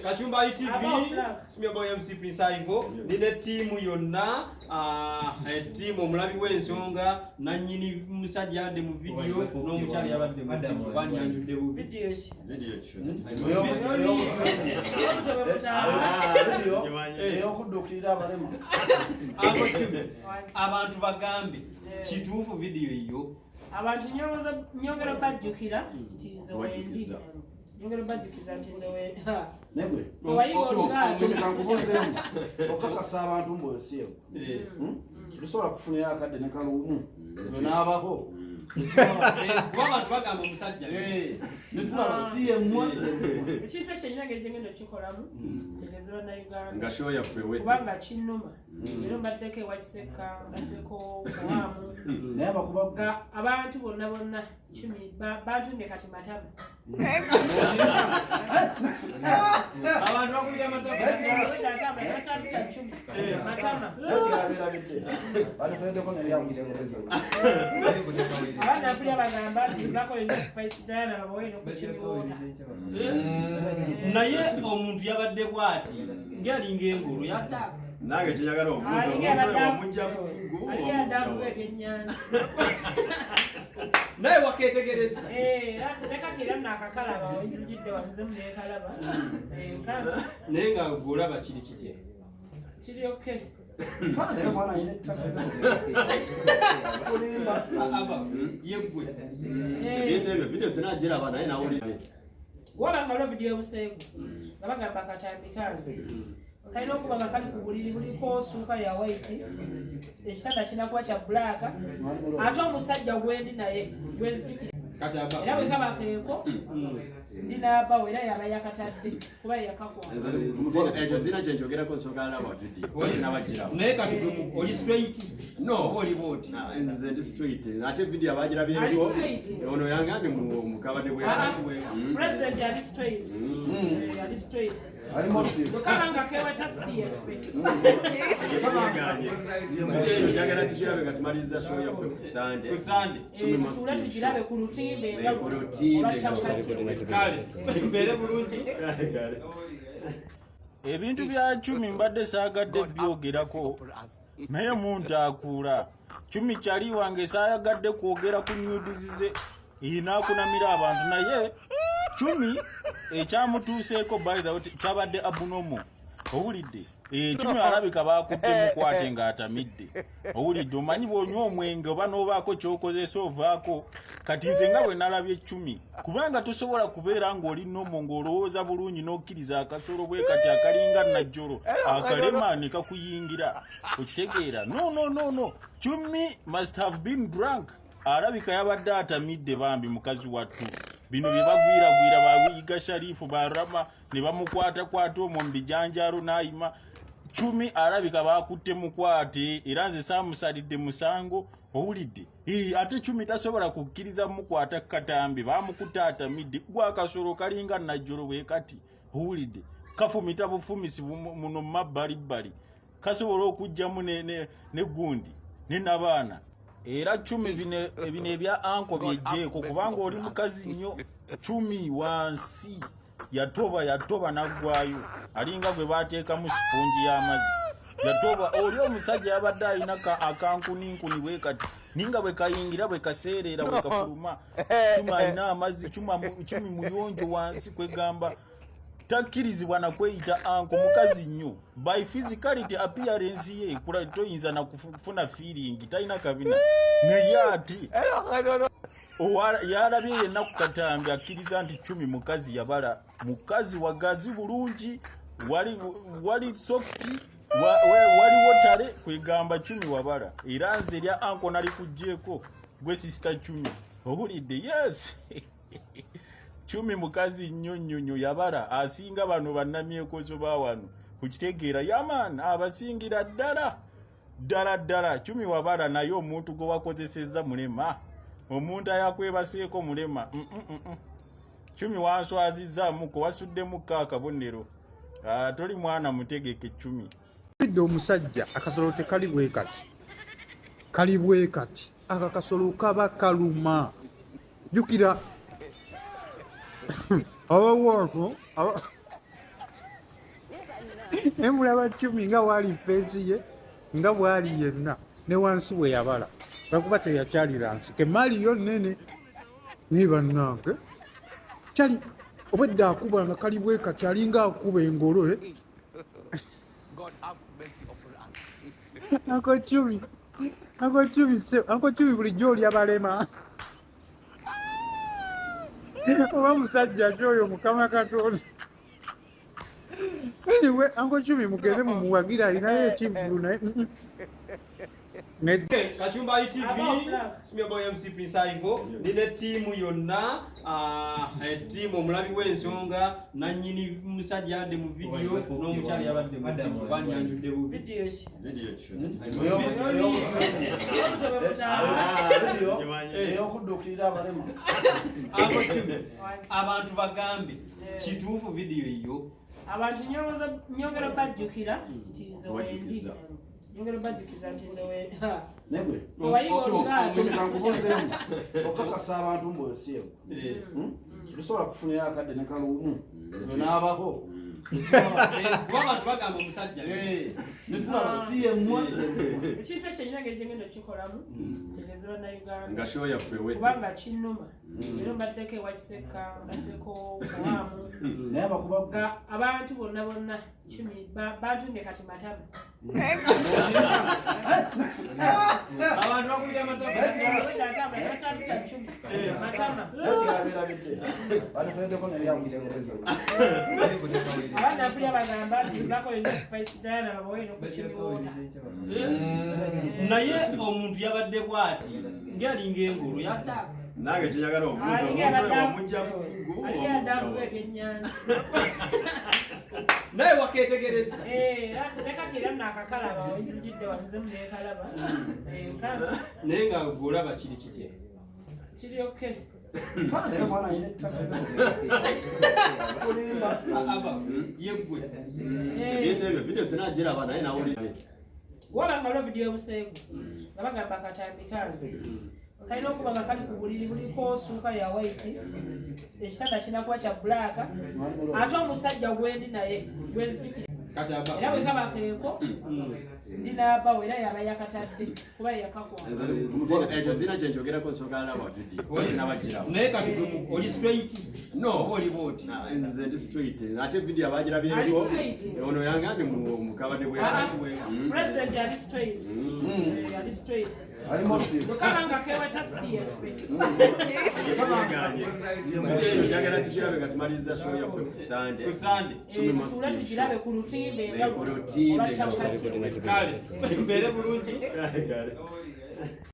Kachumba ITV, Smia Boy MC Prince Ivo, nine timu yonna, timu omulabi w'ensonga, nannyini musajja yadde mu video, n'omukyala yabadde mu video, banyanyudde bu video ki? Video ki? Ey'okudduukirira abalema. Abantu bagambe, kituufu video eyo. Abantu nyongera bajjukira nti nze wendi. Nyongera bajjukiza nti nze wendi. Negwe. Kankubuuzeemu. Okakasa abantu mbwesiyo. Tusobola kufunira akadde ne kalumu. N'abaho. Kuba abantu bagamba omusajja. Netulaba siye mmwe. Ekintu ekyo nyina ng'egenda okikolamu. Tegezebwa na Uganda. Nga show yaffe wedde. Kubanga kinnuma. Leero mbaddeko ewa Kiseka, mbaddeko Bwamu. Naye abakuba abantu bonna 10 batunde kati Matama. Abantu bakulya Matama. Matama. Balikwendeko nebyamusereza. Abana kulya bagamba nti bakola spice dana baboyera okukimiwona. Naye omuntu yabadde bw'ati ng'alinga engulu yadda. Nange kyeyagala obuuza omuntu wamujja naye waketegereza. Nekati era nakakalaba oyizijidde wanzemu nekalaba. Naye nga golaba kiri kitya? Kiri okay. Yeggwe. ebintu ebyo video sinagiraba naye nawulira. Wabanga lo video obuseegu nga bagamba akatambi kange. Kalina okuba nga kali ku buliri buliko suuka ya white, ekitanda kinakuba kya black, ate omusajja gwendi naye gwezijukira era bwe kaba keeko ndinaabawo era yaba yakatadde kuba yakakwata Ekyo sina kyenjogerako nsooka alaba video sinabagirawo. Naye kati oli straight? No, oli booti? Nze ndi straight. Ate video abagirabyeko ono yangambye mu kabade bwe President ali straight. Ali straight. Kama keweta CFP. Njagala tukirabe nga tumaliriza show yaffe ku Sunday. Ku Sunday. Tukirabe ku lutimbe nga ku lutimbe kale. Mbere bulungi. Ebintu bya Chumi mbadde saagadde byogerako. Naye muntu akula. Chumi kyali wange saayagadde kwogera ku nudes ze. Inaakunamira abantu naye Chumi ekyamutuuseeko by the way kyabadde abunomo. Owulidde? Chumi alabika baakutte mukwate ng'atamidde. Owulidde omanyi bw'onywa omwenge oba n'obaako ky'okozesa ovaako. Kati nze nga bwe nalabye Chumi. Kubanga tosobola kubeera ng'oli nomo ng'olowooza bulungi n'okkiriza akasolo bwe kati akalinga najjolo. Akalema ne kakuyingira. Okitegeera? No. Chumi must have been drunk. Alabika yabadde atamidde bambi mukazi wattu. Bino bye bagwiragwira bawiga Sharifu barama ne bamukwata omwo mbijanjalo n'ayima. Chumi alabika baakutte mukwate era nze saamusalidde musango. Owulidde? Ate Chumi tasobola kukkiriza mukwata katambi baamukutte atamidde gwa kasolo kalinga najjolo bwe kati. Owulidde? Kafumita bufumisi muno mabbalibbali. Kasobola okujjamu ne gundi ne nabaana. Era Chumi bino ebya anko byejjeeko kubanga oli mukazi nnyo. Chumi wansi yatoba naggwayo alinga gwe baateekamu siponji y'amazzi. Yatoba oli omusajja yabadde alina akankuninkuni bwe kati ninga bwe kayingira bwe kaseerera bwe kafuluma. Chumi alina amazzi. Chumi muyonjo wansi kwegamba takkirizibwa na kweyita anko mukazi nnyo. By physicality appearance ye toyinza na kufuna feeling talina kabina. Naye ati yalabye yenna ku katambi akkiriza nti Chumi mukazi yabala. Mukazi wagazi bulungi wali soft waliwo tale kwegamba Chumi wabala. Era nze lya anko nali kugjeeko gwe sister Chumi. Owulidde? Yes. Chumi mukazi nnyo yabala asinga bano bannamyekozo ba wano. Kukitegeera yaman abasingira ddala. Chumi wabala naye omuntu gwe wakozesezza mulema. Omuntu ayakwebaseeko mulema. Chumi wanswazizzaamuko wasuddemu akabonero. Toli mwana mutegeke Chumi. Bidde omusajja akasolo tekali bwe kati. Kali bwe kati. Akakasolo kaba kaluma. Jukira abawooko Nemulaba Cumi nga waali feesi ye nga bwali yenna ne wansi bwe yabala lwakuba teyakyalira nsike maali yo nnene naye bannange kyali obwedda akuba nga kali bwe kati alinga akuba engolo Uncle Cumi bulijjo olya balema oba musajja kyoyo Mukama Katonda. Anyway, Uncle Cumi mugende mumuwagira alinayo ekivulu naye Kachumba TV, simya boy MC Prince Ivo, nine timu yonna, timu omulabi w'ensonga nannyini musajja yadde mu video n'omukyala yabadde mu video banyanjudde bu video eyokuddukirira abalema abantu bagambe kituufu video eyo abantu nyongera bajjukira nti nze wendi nyongera bajjukiza nti nze wendi negwe kankubuzeemu okakasa abantu mbwesiewo tusobola kufunayo akadde ne kaluumu naabaho abantu bagamba omusajja netulaba siemwa ekintu ekyo nyina ngegenda okikolamu tegezeba na Uganda nga show yaffe wedde kubanga kinnuma era mbaddeko ewakiseka mbaddeko Muwaamu naye abakuba abantu bonna Cumi bantu ne kati Matama abantu bakulya amatama ekirabeera bite batukwendeko nebyamusereza abaana kulya bagamba nti bakolera Spice Diana babawe n'okukimiwona naye omuntu yabadde bw'ati ng'alinga engulu yadda nange kyenyagala omubuuza omuntu wamujja aliyadaku ebyennyanja naye waketegereza nekati era nakakalaba ojujidde wanzemu nekalaba naye nga golaba kiri kitya kiri oke naye mwana ayina yeggwe ebintu ebyo video sinagiraba naye nawulira wabanga olwo vidiyo obuseegu nga bagamba akatambi kange kalina okuba nga kali ku buliri buliko suuka ya white ekitanda kinakuba kya blaaka ate omusajja gwendi naye gwezijukira era bwe kaba keeko ndinaabawo era yaba yakatadde kuba yakakwata ekyo zina kyenjogerako nsooka alaba video sinabagiraba naye kati oli straight no oli booti nze ndi straight ate video abagirabyeko ono yangambye mukabade bwe president ali straight ali straight kukaba keweta CFA njagala tukirabe nga tumaliriza show yaffe ku Sunday tukirabe ku lutinde nga kale mbere bulungi